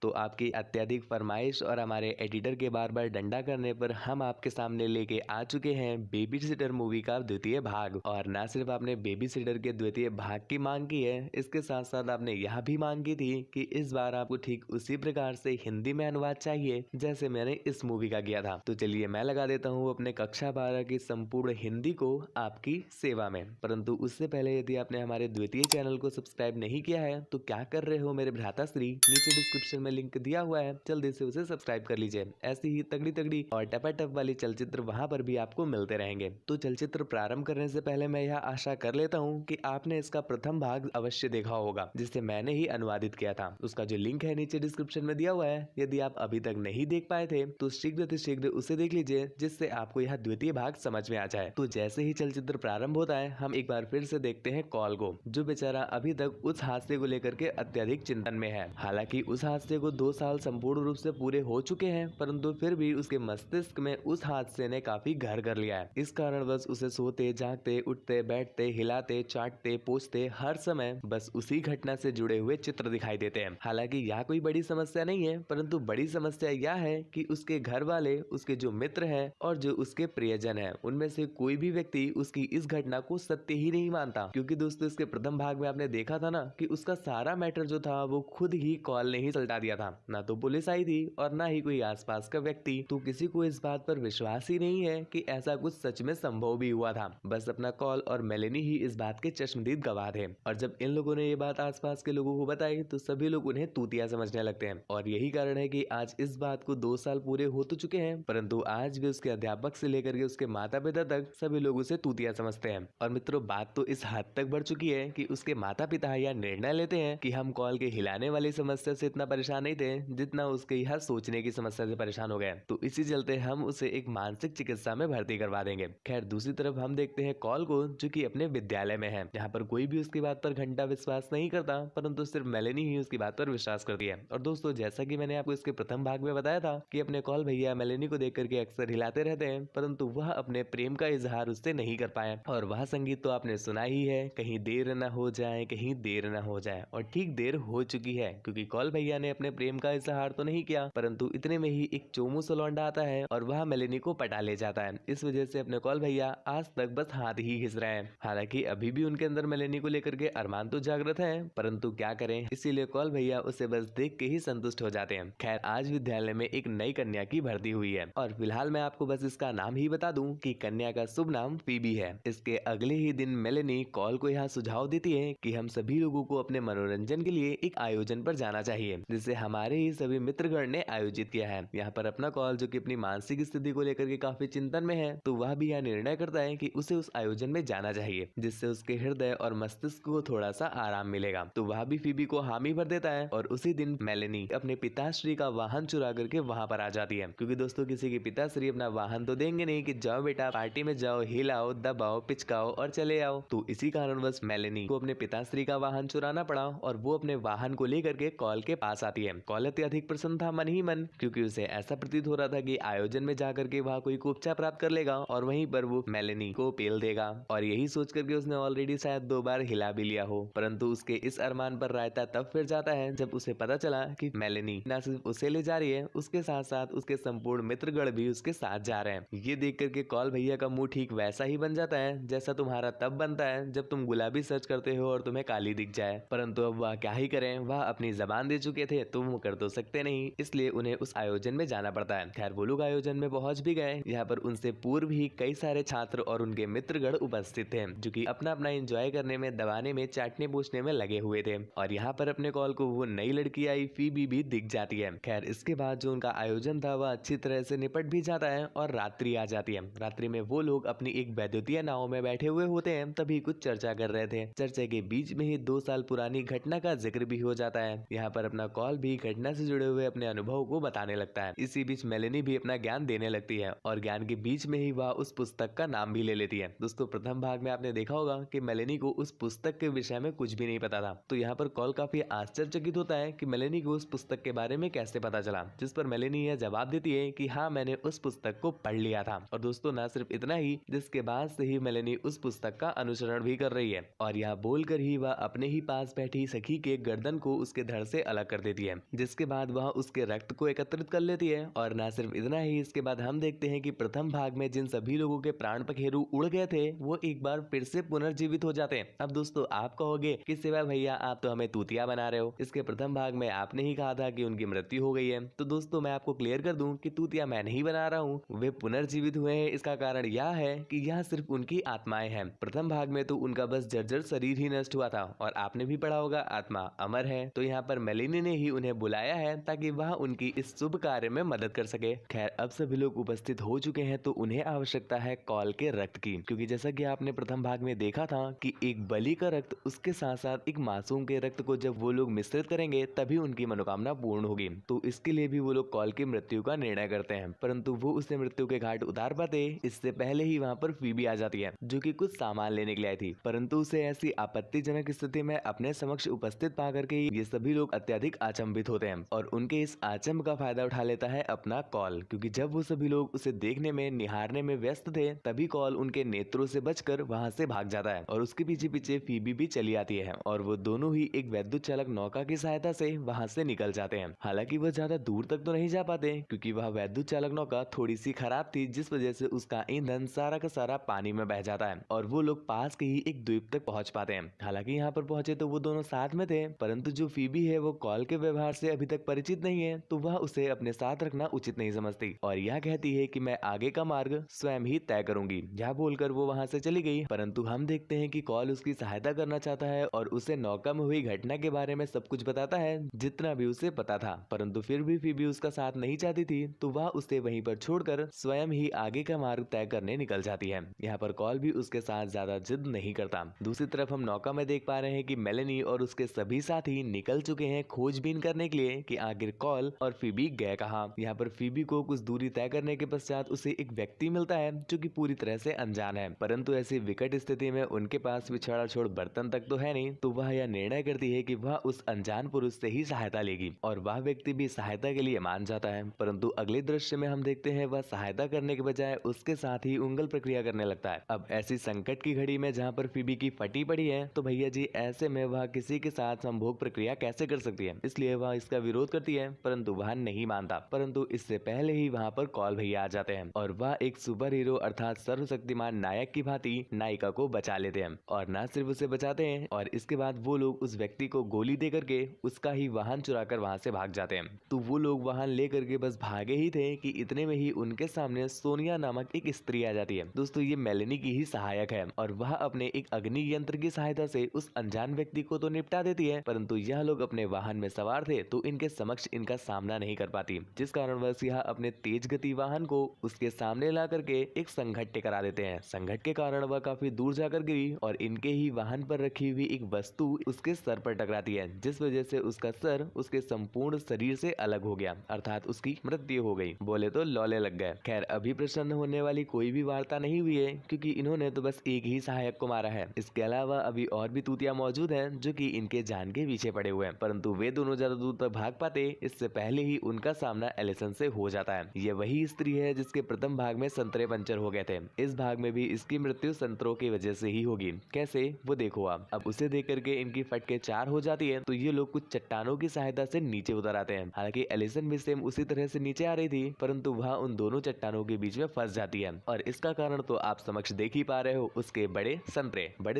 तो आपकी अत्यधिक फरमाइश और हमारे एडिटर के बार बार डंडा करने पर हम आपके सामने लेके आ चुके हैं बेबी सिटर मूवी का द्वितीय भाग। और न सिर्फ आपने बेबी सिटर के द्वितीय भाग की मांग की है, इसके साथ साथ आपने यह भी मांग की थी कि इस बार आपको ठीक उसी प्रकार से हिंदी में अनुवाद चाहिए जैसे मैंने इस मूवी का किया था। तो चलिए मैं लगा देता हूँ अपने कक्षा 12 की संपूर्ण हिंदी को आपकी सेवा में। परंतु उससे पहले यदि आपने हमारे द्वितीय चैनल को सब्सक्राइब नहीं किया है तो क्या कर रहे हो मेरे भ्राताश्री, नीचे डिस्क्रिप्शन में लिंक दिया हुआ है, जल्दी से उसे सब्सक्राइब कर लीजिए। ऐसी ही तगड़ी तगड़ी और टपाटप वाली चलचित्र वहां पर भी आपको मिलते रहेंगे। तो चलचित्र प्रारंभ करने से पहले मैं यह आशा कर लेता हूँ कि आपने इसका प्रथम भाग अवश्य देखा होगा जिसे मैंने ही अनुवादित किया था। उसका जो लिंक है नीचे डिस्क्रिप्शन में दिया हुआ है। यदि आप अभी तक नहीं देख पाए थे तो शीघ्र उसे देख लीजिए जिससे आपको यह द्वितीय भाग समझ में आ जाए। तो जैसे ही चलचित्र प्रारंभ होता है हम एक बार फिर से देखते हैं कॉल को, जो बेचारा अभी तक उस हादसे को लेकर के अत्यधिक चिंतन में है। हालांकि उस हादसे को 2 साल संपूर्ण रूप से पूरे हो चुके हैं, परंतु फिर भी उसके मस्तिष्क में उस हादसे ने काफी घर कर लिया है। इस कारण बस उसे सोते जागते उठते बैठते हिलाते चाटते पोछते हर समय बस उसी घटना से जुड़े हुए चित्र दिखाई देते हैं। हालांकि यह कोई बड़ी समस्या नहीं है, परंतु बड़ी समस्या यह है कि उसके घर वाले, उसके जो मित्र हैं और जो उसके प्रियजन हैं, उनमें से कोई भी व्यक्ति उसकी इस घटना को सत्य ही नहीं मानता। क्योंकि दोस्तों इसके प्रथम भाग में आपने देखा था ना कि उसका सारा मैटर जो था वो खुद ही कॉल ने ही सलटा दिया था। ना तो पुलिस आई थी और ना ही कोई आसपास का व्यक्ति। तो किसी को इस बात पर विश्वास ही नहीं है कि ऐसा कुछ सच में संभव भी हुआ था। बस अपना कॉल और मेलेनी ही इस बात के चश्मदीद गवाह थे। और जब इन लोगों ने ये बात आसपास के लोगों को बताई तो सभी लोग उन्हें तूतिया समझने लगते हैं। और यही कारण है कि आज इस बात को 2 साल पूरे हो तो चुके हैं, परंतु आज भी उसके अध्यापक से लेकर के उसके माता पिता तक सभी लोग उसे तूतिया समझते हैं। और मित्रों बात तो इस हद तक बढ़ चुकी है कि उसके माता पिता यह निर्णय लेते हैं कि हम कॉल के हिलाने वाली समस्या से इतना परेशान नहीं थे जितना उसके यह सोचने की समस्या से परेशान हो गए। तो इसी चलते हम उसे एक मानसिक चिकित्सा में भर्ती करवा देंगे। खैर दूसरी तरफ हम देखते हैं कॉल को, जो कि अपने विद्यालय में है, जहाँ पर कोई भी उसकी बात पर घंटा विश्वास नहीं करता, परंतु सिर्फ मेलेनी ही उसकी बात पर विश्वास करती है। और दोस्तों जैसा कि मैंने आपको इसके प्रथम भाग में बताया था कि अपने कॉल भैया मेलेनी को देख करके अक्सर हिलाते रहते हैं, परंतु वह अपने प्रेम का इजहार उससे नहीं कर पाए। और वह संगीत तो आपने सुना ही है, कहीं देर न हो जाए कहीं देर न हो जाए। और ठीक देर हो चुकी है, क्योंकि कॉल भैया ने अपने प्रेम का इजहार तो नहीं किया, परंतु इतने में ही एक चोमू सलौंडा आता है और वह मेलेनी को पटा ले जाता है। इस वजह से अपने कॉल भैया आज तक बस हाथ ही घिस रहे हैं। हालांकि अभी भी उनके अंदर मेलेनी को लेकर के अरमान तो जागृत है, परंतु क्या करें, इसीलिए कॉल भैया उसे बस देख के ही संतुष्ट हो जाते हैं। खैर आज विद्यालय में एक नई कन्या की भर्ती हुई है और फिलहाल मैं आपको बस इसका नाम ही बता दूं कि कन्या का शुभ नाम फीबी है। इसके अगले ही दिन मेलेनी कॉल को यहाँ सुझाव देती है कि हम सभी लोगों को अपने मनोरंजन के लिए एक आयोजन पर जाना चाहिए, जिसे हमारे ही सभी मित्रगण ने आयोजित किया है। यहाँ पर अपना कॉल, जो कि अपनी मानसिक स्थिति को लेकर के काफी चिंतन में है, तो वह भी यह निर्णय करता है कि उसे उस आयोजन में जाना चाहिए, जिससे उसके हृदय और मस्तिष्क को थोड़ा सा आराम मिलेगा। तो वह भी फीबी को हामी भर देता है और उसी दिन मेलेनी अपने पिताश्री का वाहन चुरा करके वहाँ पर आ जाती है। क्योंकि दोस्तों किसी के पिताश्री अपना वाहन तो देंगे नहीं कि जाओ बेटा पार्टी में जाओ, हिलाओ दबाओ पिचकाओ और चले आओ। तो इसी कारणवश मेलेनी को अपने पिताश्री का वाहन चुराना पड़ा और वो अपने वाहन को लेकर के कॉल के पास आती है। कॉल अत्यधिक प्रसन्न था मन ही मन, क्योंकि उसे ऐसा प्रतीत हो रहा था कि आयोजन में जाकर के वह कोई उपचार प्राप्त कर लेगा और वहीं पर वो मेलेनी को पेल देगा। और यही सोच करके उसने ऑलरेडी शायद 2 बार हिला भी लिया हो, परंतु उसके इस अरमान पर रायता तब फिर जाता है जब उसे पता चला कि मेलेनी न सिर्फ उसे ले जा रही है, उसके साथ साथ उसके संपूर्ण मित्रगण भी उसके साथ जा रहे हैं। ये देख करके कॉल भैया का मुंह ठीक वैसा ही बन जाता है जैसा तुम्हारा तब बनता है जब तुम गुलाबी सर्च करते हो और तुम्हें काली दिख जाए। परंतु अब वह क्या ही करें, वह अपनी जबान दे चुके थे तो वो कर तो सकते नहीं, इसलिए उन्हें उस आयोजन में जाना पड़ता है। खैर वो लोग आयोजन में पहुंच भी गए। यहाँ पर उनसे पूर्व ही कई सारे छात्र और उनके मित्रगण उपस्थित थे, जो कि अपना अपना एंजॉय करने में, दबाने में, चाटने पूछने में लगे हुए थे। और यहाँ पर अपने कॉल को वो नई लड़की आई फीबी भी दिख जाती है। खैर इसके बाद जो उनका आयोजन था वह अच्छी तरह से निपट भी जाता है और रात्रि आ जाती है। रात्रि में वो लोग अपनी एक वैद्युतीय नाव में बैठे हुए होते हैं, तभी कुछ चर्चा कर रहे थे। चर्चा के बीच में ही 2 साल पुरानी घटना का जिक्र भी हो जाता है। यहाँ पर अपना कॉल भी घटना से जुड़े हुए अपने अनुभव को बताने लगता है। इसी बीच मेलेनी भी अपना ज्ञान देने लगती है और ज्ञान के बीच में ही वह उस पुस्तक का नाम भी ले लेती है। दोस्तों प्रथम भाग में आपने देखा होगा कि मेलेनी को उस पुस्तक के विषय में कुछ भी नहीं पता था। तो यहाँ पर कॉल काफी आश्चर्यचकित होता है कि मेलेनी को उस पुस्तक के बारे में कैसे पता चला, जिस पर मेलेनी यह जवाब देती है कि हाँ मैंने उस पुस्तक को पढ़ लिया था। और दोस्तों न सिर्फ इतना ही, जिसके बाद से ही मेलेनी उस पुस्तक का अनुसरण भी कर रही है और यह बोलकर ही वह अपने ही पास बैठी सखी के गर्दन को उसके धड़ से अलग कर देती है। है, जिसके बाद वह उसके रक्त को एकत्रित कर लेती है। और न सिर्फ इतना ही, इसके बाद हम देखते हैं कि प्रथम भाग में जिन सभी लोगों के प्राण पखेरु उड़ गए थे वो एक बार फिर से पुनर्जीवित हो जाते हैं। अब दोस्तों आप कहोगे कि शिवा भैया आप तो हमें तूतिया बना रहे हो, इसके प्रथम भाग में आपने ही कहा था कि उनकी मृत्यु हो गई है। तो दोस्तों मैं आपको क्लियर कर दूं कि तूतिया मैं नहीं बना रहा हूँ, वे पुनर्जीवित हुए हैं। इसका कारण यह है कि यह सिर्फ उनकी आत्माएं हैं। प्रथम भाग में तो उनका बस जर्जर शरीर ही नष्ट हुआ था और आपने भी पढ़ा होगा आत्मा अमर है। तो यहाँ पर मेलिनी ने ही उन्हें बुलाया है ताकि वह उनकी इस शुभ कार्य में मदद कर सके। खैर अब सभी लोग उपस्थित हो चुके हैं तो उन्हें आवश्यकता है कॉल के रक्त की, क्योंकि जैसा कि आपने प्रथम भाग में देखा था कि एक बलि का रक्त उसके साथ साथ एक मासूम के रक्त को जब वो लोग मिश्रित करेंगे तभी उनकी मनोकामना पूर्ण होगी। तो इसके लिए भी वो लोग कॉल की मृत्यु का निर्णय करते हैं, परंतु वो उसे मृत्यु के घाट उतार पाते इससे पहले ही वहाँ पर फीबी आ जाती है, जो कि कुछ सामान लेने के लिए आई थी। परंतु उसे ऐसी आपत्तिजनक स्थिति में अपने समक्ष उपस्थित पाकर के ये सभी लोग अत्यधिक अचंभित होते हैं और उनके इस अचंभ का फायदा उठा लेता है अपना कॉल, क्योंकि जब वो सभी लोग उसे देखने में निहारने में व्यस्त थे तभी कॉल उनके नेत्रों से बचकर वहां से भाग जाता है और उसके पीछे पीछे फीबी भी चली आती है और वो दोनों ही एक वैद्युत चालक नौका की सहायता से वहां से निकल जाते हैं। हालांकि वह ज्यादा दूर तक तो नहीं जा पाते क्योंकि वह वैद्युत चालक नौका थोड़ी सी खराब थी, जिस वजह से उसका ईंधन सारा का सारा पानी में बह जाता है और वो लोग पास के ही एक द्वीप तक पहुंच पाते हैं। हालांकि यहाँ पर पहुंचे तो वो दोनों साथ में थे, परंतु जो फीबी है वो कॉल के व्यवहार से अभी तक परिचित नहीं है तो वह उसे अपने साथ रखना उचित नहीं समझती और यह कहती है कि मैं आगे का मार्ग स्वयं ही तय करूंगी। यह बोलकर वो वहां से चली गई, परंतु हम देखते हैं कि कॉल उसकी सहायता करना चाहता है और उसे नौका में हुई घटना के बारे में सब कुछ बताता है जितना भी उसे पता था, परंतु फिर भी फीबी उसका साथ नहीं चाहती थी तो वह उसे वहीं पर छोड़कर स्वयं ही आगे का मार्ग तय करने निकल जाती है। यहाँ पर कॉल भी उसके साथ ज्यादा जिद नहीं करता। दूसरी तरफ हम नौका में देख पा रहे हैं कि मेलेनी और उसके सभी साथी निकल चुके हैं खोजबीन करने के लिए कि आखिर कॉल और फीबी गए कहाँ। यहाँ पर फीबी को कुछ दूरी तय करने के पश्चात उसे एक व्यक्ति मिलता है जो कि पूरी तरह से अनजान है, परंतु ऐसी विकट स्थिति में उनके पास भी छड़ाछोड़ बर्तन तक तो है नहीं, तो वह यह निर्णय करती है कि वह उस अनजान पुरुष से ही सहायता लेगी और वह व्यक्ति भी सहायता के लिए मान जाता है। परंतु अगले दृश्य में हम देखते हैं वह सहायता करने के बजाय उसके साथ ही उंगल प्रक्रिया करने लगता है। अब ऐसी संकट की घड़ी में जहाँ पर फीबी की फटी पड़ी है तो भैया जी ऐसे में वह किसी के साथ संभोग प्रक्रिया कैसे कर सकती है, इसलिए वह इसका विरोध करती है, परंतु वह नहीं मानता। परंतु इससे पहले ही वहाँ पर कॉल भैया आ जाते हैं और वह एक सुपर हीरो अर्थात सर्वशक्तिमान नायक की भांति नायिका को बचा लेते हैं और न सिर्फ उसे बचाते हैं और इसके बाद वो लोग उस व्यक्ति को गोली दे करके उसका ही वाहन चुराकर वहाँ से भाग जाते हैं। तो वो लोग वाहन ले करके बस भागे ही थे कि इतने में ही उनके सामने सोनिया नामक एक स्त्री आ जाती है। दोस्तों ये मेलेनी की ही सहायक है और वह अपने एक अग्नि यंत्र की सहायता से उस अनजान व्यक्ति को तो निपटा देती है, परंतु यह लोग अपने वाहन में सवार थे तो इनके समक्ष इनका सामना नहीं कर पाती, जिस कारणवश यह अपने तेज गति वाहन को उसके सामने ला करके एक संघट्य करा देते हैं। संघट के कारण वह काफी दूर जाकर गिरी और इनके ही वाहन पर रखी हुई एक वस्तु उसके सर पर टकराती है, जिस वजह से उसका सर उसके संपूर्ण शरीर से अलग हो गया अर्थात उसकी मृत्यु हो गई। बोले तो लौले लग गए। खैर अभी प्रसन्न होने वाली कोई भी वार्ता नहीं हुई है क्योंकि इन्होंने तो बस एक ही सहायक को मारा है। इसके अलावा अभी और भी तूतिया मौजूद हैं जो कि इनके जान के पीछे पड़े हुए हैं, परंतु वे दोनों ज्यादा दूर तक भाग पाते इससे पहले ही उनका सामना एलिसन से हो जाता है। ये वही स्त्री है जिसके प्रथम भाग में संतरे पंचर हो गए थे, इस भाग में भी इसकी मृत्यु संतरों की वजह से ही होगी। कैसे वो देखो आप। अब उसे देख करके इनकी फटके चार हो जाती है तो ये लोग कुछ चट्टानों की सहायता से नीचे उतर आते हैं। हालांकि एलिसन भी सेम उसी तरह से नीचे आ रही थी, परंतु वह उन दोनों चट्टानों के बीच में फंस जाती है और इसका कारण तो आप समक्ष देख ही पा रहे हो, उसके बड़े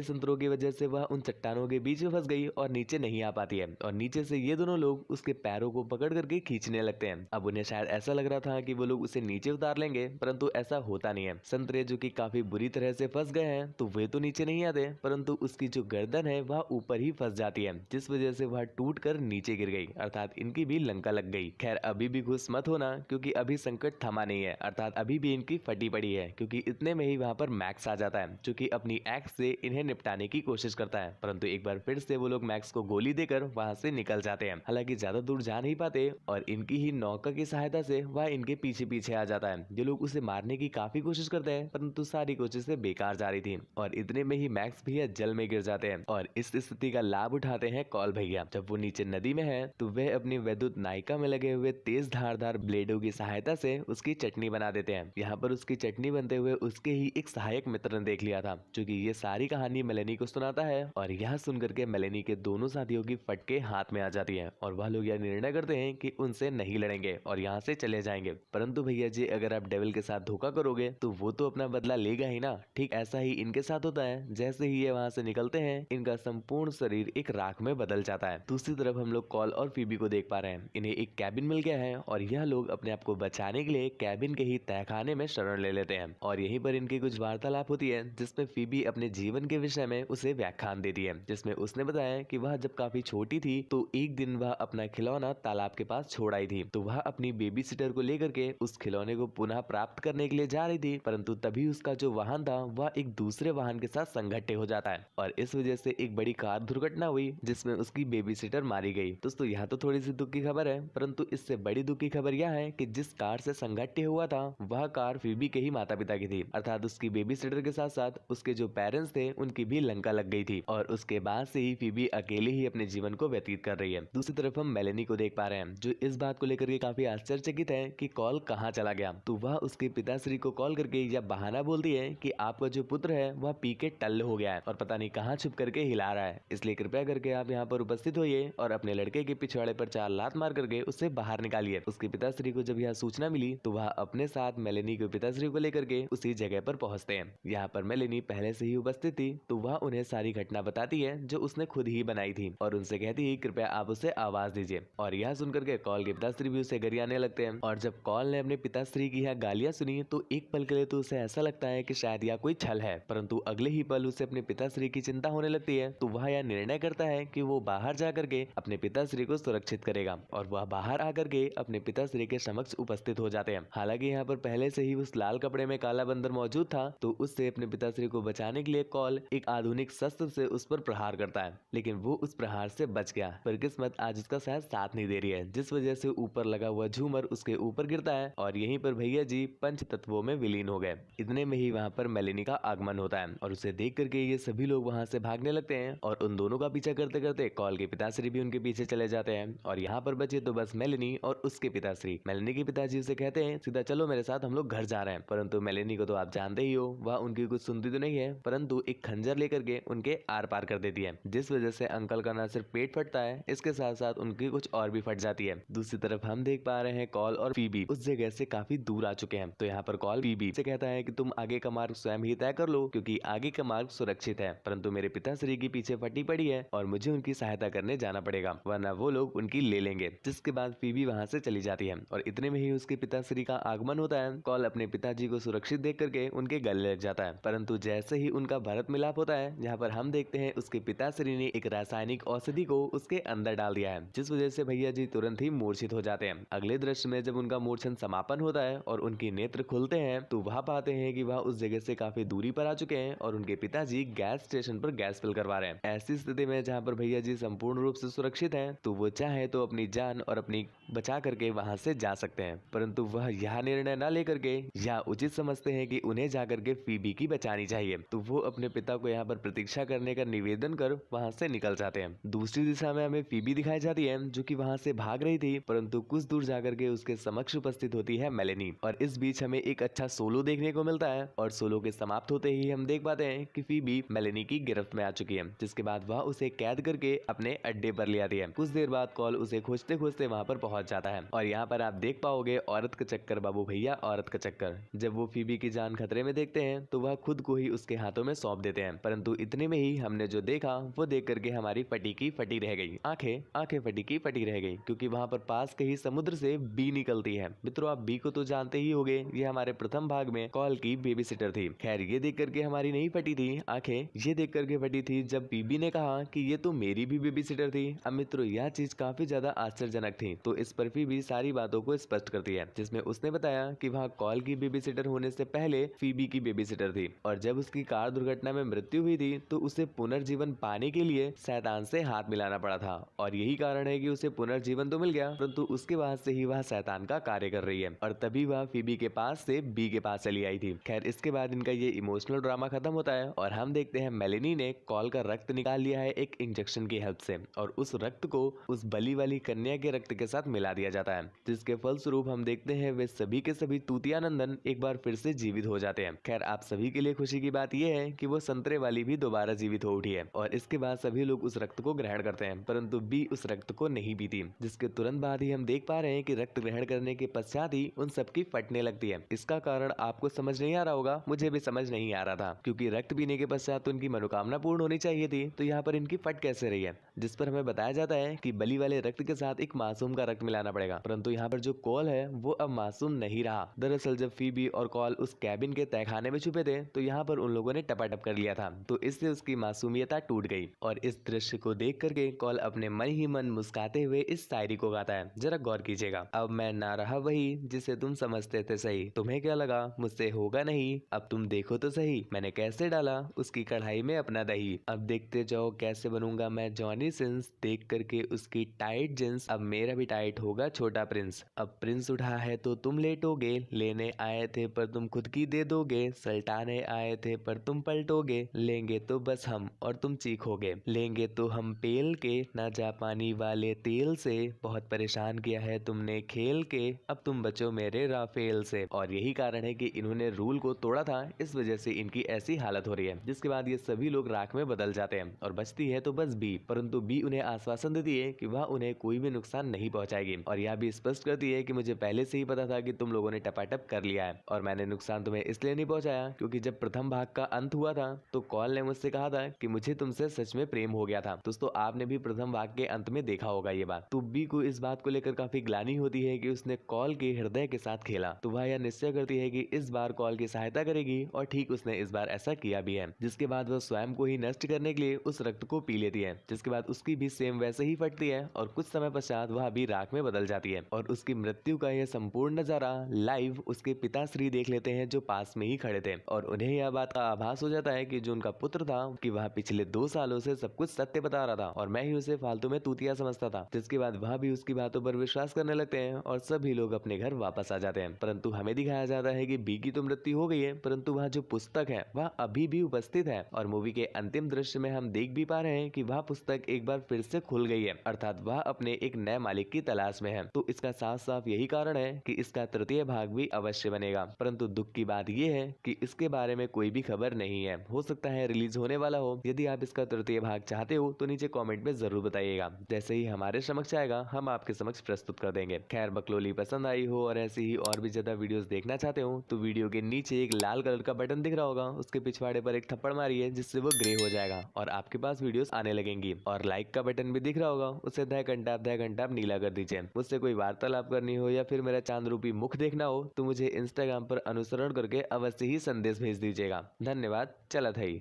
संतरों की वजह से वह उन चट्टानों के बीच में फंस गई और नीचे नहीं आ पाती है और नीचे से ये दोनों लोग उसके पैरों को पकड़ करके खींचने लगते हैं। अब उन्हें शायद ऐसा लग रहा था कि वो लोग उसे नीचे उतार लेंगे, परंतु ऐसा होता नहीं है। संतरे जो कि काफी बुरी तरह से फंस गए हैं तो वे तो नीचे नहीं आते, परंतु उसकी जो गर्दन है वह ऊपर ही फंस जाती है, जिस वजह से वह टूट कर नीचे गिर गई अर्थात इनकी भी लंका लग गई। खैर अभी भी खुश मत होना क्योंकि अभी संकट थमा नहीं है अर्थात अभी भी इनकी फटी पड़ी है, क्योंकि इतने में ही वहाँ पर मैक्स आ जाता है जो कि अपनी एक्स से इन्हें निपटाने की कोशिश करता है, परंतु एक बार फिर से वो लोग मैक्स को गोली देकर वहाँ से निकल जाते हैं। हालांकि ज्यादा दूर जा नहीं पाते और इनकी ही नौका की सहायता से वह इनके पीछे पीछे आ जाता है। ये लोग उसे मारने की काफी कोशिश करते हैं परंतु सारी कोशिशें बेकार जा रही थी और इतने में ही मैक्स भैया जल में गिर जाते हैं और इस स्थिति का लाभ उठाते हैं कॉल भैया। जब वो नीचे नदी में है तो वह अपनी वैद्युत नायिका में लगे हुए तेज धारदार ब्लेडों की सहायता से उसकी चटनी बना देते हैं। यहाँ पर उसकी चटनी बनते हुए उसके ही एक सहायक मित्र ने देख लिया था जो कि ये सारी कहानी मेलेनी को सुनाता है और यह सुनकर के मेलेनी के दोनों साथियों की फटके हाथ में आ जाती है और वह लोग यह निर्णय करते हैं कि उनसे नहीं लड़ेंगे और यहाँ से चले जाएंगे। परंतु भैया जी, अगर आप डेविल के साथ धोखा करोगे तो वो तो अपना बदला लेगा ही ना। ठीक ऐसा ही इनके साथ होता है। जैसे ही ये वहाँ से निकलते हैं, इनका संपूर्ण शरीर एक राख में बदल जाता है। दूसरी तरफ हम लोग कॉल और फीबी को देख पा रहे हैं। इन्हें एक कैबिन मिल गया है और यह लोग अपने आप को बचाने के लिए कैबिन के ही तहखाने में शरण ले लेते हैं और यहीं पर इनकी कुछ वार्तालाप होती है, जिसमें फीबी अपने जीवन के विषय में उसे व्याख्यान देती है, जिसमें उसने बताया कि वह जब काफी छोटी थी तो एक दिन वह अपना खिलौना तालाब के पास छोड़ आई थी। तो वह अपनी बेबी सिटर को लेकर के उस खिलौने को पुनः प्राप्त करने के लिए जा रही थी, परंतु तभी उसका जो वाहन था वह एक दूसरे वाहन के साथ संघट्य हो जाता है और इस वजह से एक बड़ी कार दुर्घटना हुई, जिसमें उसकी बेबी सिटर मारी गई। दोस्तों, यह तो थोड़ी सी दुख की खबर है, परंतु इससे बड़ी दुख की खबर यह है कि जिस कार से संघट्य हुआ था वह कार फीबी के ही माता पिता की थी, अर्थात उसकी बेबी सिटर के साथ साथ उसके जो पेरेंट्स थे उनकी भी लंका लग गई थी और उसके बाद से ही फीबी अकेले ही अपने जीवन को व्यतीत कर रही है। दूसरी तरफ हम मेलेनी को देख पा रहे हैं, जो इस बात को लेकर के काफी आश्चर्यचकित है कि कॉल कहाँ चला गया। तो वह उसके पिताश्री को कॉल करके यह बहाना बोलती है कि आपका जो पुत्र है वह पी के टल्ल हो गया है और पता नहीं कहाँ छुप करके हिला रहा है, इसलिए कृपया करके आप यहाँ पर उपस्थित होइए और अपने लड़के के पिछवाड़े पर 4 लात मार करके उससे बाहर निकालिए। उसके पिताश्री को जब यह सूचना मिली तो वह अपने साथ मेलेनी के पिताश्री को लेकर के उसी जगह पर पहुंचते हैं। यहाँ पर मेलेनी पहले से ही उपस्थित थी, तो वह उन्हें सारी घटना बताती है जो उसने खुद ही बनाई थी और उनसे कहती है कृपया आप उसे आवाज दीजिए। और यह सुनकर के कॉल के पिताश्री भी उसे गरियाने लगते हैं और जब कॉल ने अपने पिताश्री की यह गालियां सुनी तो एक पल के लिए तो उसे ऐसा लगता है कि शायद यह कोई छल है, परंतु अगले ही पल उसे अपने पिताश्री की चिंता होने लगती है। तो वह यह निर्णय करता है कि वो बाहर जा करके अपने पिताश्री को सुरक्षित करेगा और वह बाहर आकर के अपने पिताश्री के समक्ष उपस्थित हो जाते हैं। हालांकि यहाँ पर पहले से ही उस लाल कपड़े में काला बंदर मौजूद था, तो उससे अपने पिताश्री को बचाने के लिए कॉल एक आधुनिक शस्त्र से उस पर प्रहार करता है, लेकिन वो उस प्रहार से बच गया। पर किस्मत आज उसका शायद साथ नहीं दे रही है, जिस वजह से ऊपर लगा हुआ झूमर उसके ऊपर गिरता है और यहीं पर भैया जी पंच तत्वों में विलीन हो गए। इतने में ही वहाँ पर मेलेनी का आगमन होता है और उसे देख करके ये सभी लोग वहाँ से भागने लगते हैं और उन दोनों का पीछा करते करते कॉल के पिताश्री भी उनके पीछे चले जाते हैं और यहाँ पर बचे तो बस मेलेनी और उसके पिताश्री। मेलेनी के पिताजी उसे कहते हैं सीधा चलो मेरे साथ, हम लोग घर जा रहे हैं, परंतु मेलेनी को तो आप जानते ही हो, वह उनकी कुछ सुनती तो नहीं है, परंतु एक खंजर लेकर के उनके आर पार कर देती है, जिस वजह से अंकल का न सिर्फ पेट फटता है, इसके साथ साथ उनकी कुछ और भी फट जाती है। दूसरी तरफ हम देख पा रहे हैं कॉल और फीबी उस जगह से काफी दूर आ चुके हैं। तो यहाँ पर कॉल फीबी से कहता है कि तुम आगे का मार्ग स्वयं ही तय कर लो, क्योंकि आगे का मार्ग सुरक्षित है, परंतु मेरे पिताश्री की पीछे फटी पड़ी है और मुझे उनकी सहायता करने जाना पड़ेगा, वरना वो लोग उनकी ले लेंगे। जिसके बाद फीबी वहाँ से चली जाती है और इतने में ही उसके पिताश्री का आगमन होता है। कॉल अपने पिताजी को सुरक्षित देख करके उनके गले लग जाता है, परंतु जैसे ही उनका भरत मिलाप होता है, जहाँ पर हम देखते हैं उसके पिताश्री ने एक रासायनिक औषधि को उसके अंदर डाल दिया है, जिस वजह से भैया जी तुरंत ही मूर्छित हो जाते हैं। अगले दृश्य में जब उनका मूर्छन समापन होता है और उनके नेत्र खुलते हैं, तो वह पाते हैं कि वह उस जगह से काफी दूरी पर आ चुके हैं और उनके पिताजी गैस स्टेशन पर गैस फिल करवा रहे हैं। ऐसी स्थिति में जहाँ पर भैया जी संपूर्ण रूप से सुरक्षित हैं, तो वो चाहे तो अपनी जान और अपनी बचा करके वहां से जा सकते हैं, परंतु वह यह निर्णय न लेकर के या उचित समझते हैं कि उन्हें जाकर के फीबी की बचानी चाहिए। तो वो अपने पिता को यहाँ पर प्रतीक्षा करने का निवेदन कर वहां से निकल जाते हैं। दूसरी दिशा में हमें फीबी दिखाई जाती है, जो कि वहां से भाग रही थी, परंतु कुछ दूर जाकर के उसके समक्ष उपस्थित होती है मेलेनी और इस बीच हमें एक अच्छा सोलो देखने को मिलता है और सोलो के समाप्त होते ही हम देख पाते हैं कि फीबी मेलेनी की गिरफ्त में आ चुकी है, जिसके बाद वह उसे कैद करके अपने अड्डे पर ले आती है। कुछ देर बाद कॉल उसे खोजते खोजते वहां पर पहुंच जाता है और यहाँ पर आप देख पाओगे औरत का चक्कर बाबू भैया, औरत का चक्कर। जब वो फीबी की जान खतरे में देखते हैं तो वह खुद को ही उसके हाथों में सौंप देते हैं, परंतु इतने में ही हमने जो देखा वो देख करके हमारी फटी की फटी रह गई, आंखें फटी की फटी रह गई, क्योंकि वहां पर पास के ही समुद्र से बी निकलती है। मित्रों, आप बी को तो जानते ही होंगे, ये हमारे प्रथम भाग में कॉल की बेबी सिटर थी। खैर, ये देख करके हमारी नहीं फटी थी आंखें, ये देख करके फटी थी जब बीबी ने कहा कि ये तो मेरी भी बेबी सिटर थी। अब मित्रों, यह चीज काफी ज्यादा आश्चर्यजनक थी, तो इस पर फीबी सारी बातों को स्पष्ट करती है, जिसमें उसने बताया कि वह कॉल की बेबी सिटर होने से पहले फीबी की बेबी सिटर थी और जब उसकी कार दुर्घटना में मृत्यु हुई थी तो उसे पुनर्जीवन पाने के लिए शैतान से हाथ मिलाना पड़ा था और यही कारण है कि उसे पुनर्जीवन तो मिल गया, परंतु उसके बाद से ही वह शैतान का कार्य कर रही है और तभी वह फीबी के पास से बी के पास चली आई थी। खैर, इसके बाद इनका ये इमोशनल ड्रामा खत्म होता है और हम देखते हैं मेलेनी ने कॉल का रक्त निकाल लिया है एक इंजेक्शन की हेल्प से और उस रक्त को उस बली वाली कन्या के रक्त के साथ मिला दिया जाता है, जिसके फलस्वरूप हम देखते हैं वे सभी के सभी तूतियानंदन एक बार फिर से जीवित हो जाते हैं। खैर, आप सभी के लिए खुशी की बात यह है कि वो संतरे वाली भी दोबारा जीवित हो उठी है और इसके बाद सभी लोग उस रक्त को ग्रहण करते हैं, परंतु बी उस उस रक्त को नहीं पीती, जिसके तुरंत बाद ही हम देख पा रहे हैं कि रक्त ग्रहण करने के पश्चात ही उन सबकी फटने लगती है। इसका कारण आपको समझ नहीं आ रहा होगा, मुझे भी समझ नहीं आ रहा था, क्योंकि रक्त पीने के पश्चात उनकी मनोकामना पूर्ण होनी चाहिए थी, तो यहाँ पर इनकी फट कैसे रही है। जिस पर हमें बताया जाता है कि बलि वाले रक्त के साथ एक मासूम का रक्त मिलाना पड़ेगा, परंतु यहाँ पर जो कॉल है वो अब मासूम नहीं रहा। दरअसल जब फीबी और कॉल उस कैबिन के तहखाने में छुपे थे तो यहाँ पर उन लोगों ने टपाटप कर लिया था, तो इससे उसकी मासूमियत टूट गई। और इस दृश्य को देख करके कॉल अपने मन ही मन मुस्कुराते हुए इस शायरी को गाता है, जरा गौर कीजिएगा। अब मैं ना रहा वही जिसे तुम समझते थे सही, तुम्हें क्या लगा मुझसे होगा नहीं, अब तुम देखो तो सही मैंने कैसे डाला उसकी कढ़ाई में अपना दही। अब देखते जाओ कैसे बनूंगा मैं जॉनी सिंस, देख करके उसकी टाइट जींस, अब मेरा भी टाइट होगा छोटा प्रिंस। अब प्रिंस उठा है तो तुम लेटोगे, लेने आए थे पर तुम खुद की दे दोगे, सल्टाने आए थे पर तुम पलटोगे, लेंगे तो बस हम और तुम चीखोगे, लेंगे तो हम पेल के ना जापानी वाले तेल से, बहुत परेशान किया है तुमने खेल के, अब तुम बचो मेरे राफेल से। और यही कारण है कि इन्होंने रूल को तोड़ा था, इस वजह से इनकी ऐसी हालत हो रही है। जिसके बाद ये सभी लोग राख में बदल जाते हैं और बचती है तो बस बी, परंतु बी उन्हें आश्वासन देती है कि वह उन्हें कोई भी नुकसान नहीं पहुंचाएगी, और यह भी स्पष्ट करती है कि मुझे पहले से ही पता था कि तुम लोगों ने टपाटप कर लिया है, और मैंने नुकसान तुम्हें इसलिए नहीं पहुंचाया क्योंकि जब प्रथम भाग का अंत हुआ था तो कॉल ने मुझसे कहा था कि मुझे तुमसे सच में प्रेम हो गया था। दोस्तों आपने भी प्रथम भाग के अंत में देखा होगा ये बात। तो बी को इस बात को लेकर काफी ग्लानि होती है कि उसने कॉल के हृदय के साथ खेला, तो वह यह निश्चय करती है कि इस बार कॉल की सहायता करेगी, और ठीक उसने इस बार ऐसा किया भी है। जिसके बाद वह स्वयं को ही नष्ट करने के लिए उस रक्त को पी लेती है, जिसके बाद उसकी भी सेम वैसे ही फटती है और कुछ समय पश्चात वह भी राख में बदल जाती है। और उसकी मृत्यु का यह संपूर्ण नजारा लाइव उसके पिता श्री देख लेते हैं जो पास में ही खड़े थे, और उन्हें यह बात का आभास हो जाता है कि जो उनका पुत्र था कि वह पिछले 2 सालों से सब कुछ सत्य बता रहा था और मैं ही उसे फालतू में तूतिया समझता था। जिसके बाद वह भी उसकी बातों पर विश्वास करने लगते हैं और सभी लोग अपने घर वापस आ जाते हैं। परंतु हमें दिखाया जाता है कि बी की तो मृत्यु हो गई है, परंतु वह जो पुस्तक है वह अभी भी उपस्थित है, और मूवी के अंतिम दृश्य में हम देख भी पा रहे हैं कि वह पुस्तक एक बार फिर से खुल गई है, अर्थात वह अपने एक नए मालिक की तलाश में है। तो इसका साफ साफ यही कारण है कि इसका तृतीय भाग भी अवश्य बनेगा। परंतु दुख की बात यह है कि इसके बारे में कोई भी खबर नहीं है, हो सकता है रिलीज होने वाला हो। यदि आप इसका तृतीय भाग चाहते हो तो नीचे कमेंट में जरूर बताइएगा, जैसे ही हमारे समक्ष आएगा हम आपके समक्ष प्रस्तुत कर देंगे। खैर बकलोली पसंद आई हो और ऐसी ही और भी ज्यादा वीडियोस देखना चाहते हो तो वीडियो के नीचे एक लाल कलर का बटन दिख रहा होगा, उसके पिछवाड़े पर एक थप्पड़ मारिए जिससे वो ग्रे हो जाएगा और आपके पास वीडियोस आने लगेंगी। और लाइक का बटन भी दिख रहा होगा, उसे 10 घंटा आप नीला कर दीजिए। मुझसे कोई वार्तालाप करनी हो या फिर मेरा चांद रूपी मुख देखना हो तो मुझे इंस्टाग्राम पर अनुसरण करके अवश्य ही संदेश भेज दीजिएगा। धन्यवाद। चलत है।